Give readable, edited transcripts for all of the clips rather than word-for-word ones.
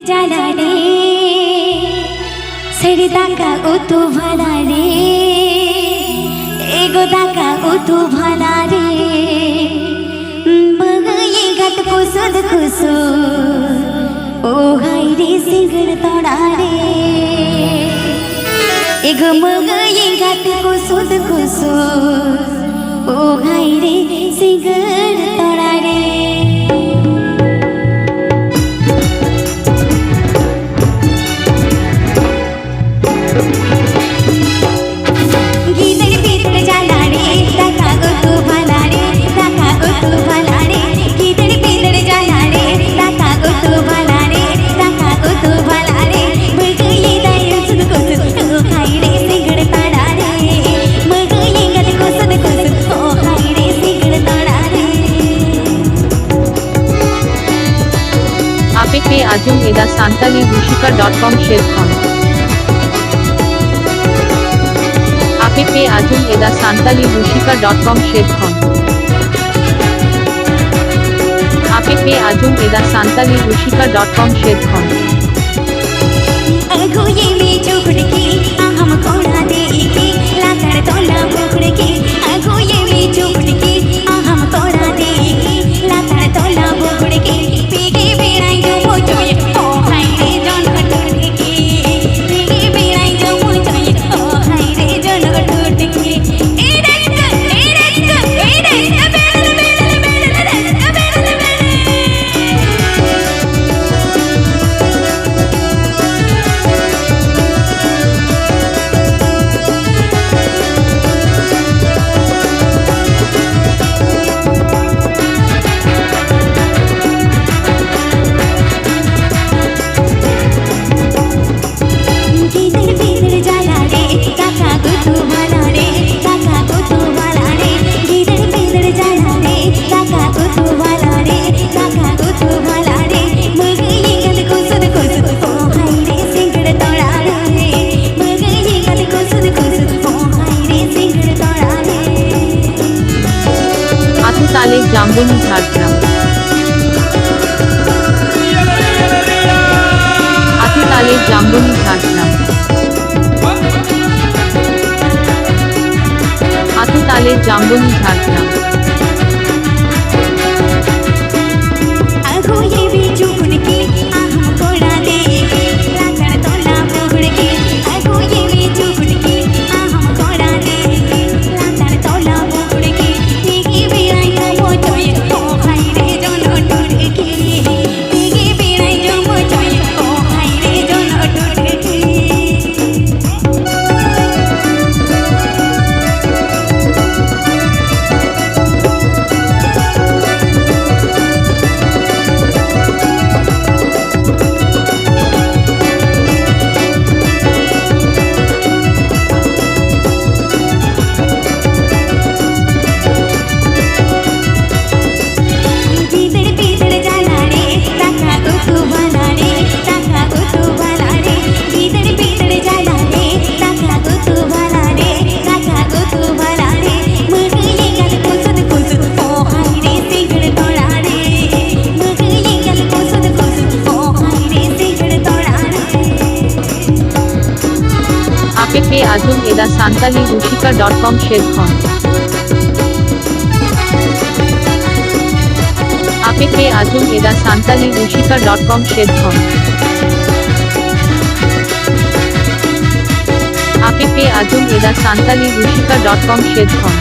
जाला रे सेरी दाका उतु भला रे एगो दाका उतु भला रे बगई गत कुसुद कुसु ओ हाय रे सिंगड़ तोड़ा रे एगो मगई गत कुसुद कुसु ओ हाय रे सिंगड़ तोड़ा रे আপেকে আজম এদা সান্তালি রুশিকা.com শেরখন আপেকে আজম এদা সান্তালি রুশিকা.com শেরখন আপেকে আজম এদা সান্তালি রুশিকা.com শেরখন अगुये में चुगड़ के हम कोड़ा दे के लाकर तोला मुगड़ के अगुये में चुगड़ के हम कोड़ा दे के लाकर तोला मुगड़ के पीके बेड़ाई जो मोचोय ओ हाय रे जन टूट के पीके बेड़ाई जो मोचोय ओ हाय रे जन टूट के ए रक्त তালে জাম্বনি ঝাড়গ্রাম তালে জাম্বনি ঝাড়গ্রাম তালে জাম্বনি ঝাড়গ্রাম अगुये में चुगड़ के हम कोड़ा दे के लाकर तोला मुगड़ के अगुये में चुगड़ के हम कोड़ा दे के लाकर तोला मुगड़ के पीके बेड़ाई जो मोचोय ओ हाय रे जन टूट के पीके बेड़ाई जो मोचोय ओ हाय रे जन टूट के আপেকে আজম এদা সান্তালি রুশিকা.com শেরখন আপেকে আজম এদা সান্তালি রুশিকা.com শেরখন আপেকে আজম এদা সান্তালি রুশিকা.com শেরখন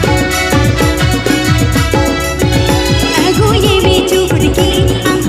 अगुये में चुगड़ के हम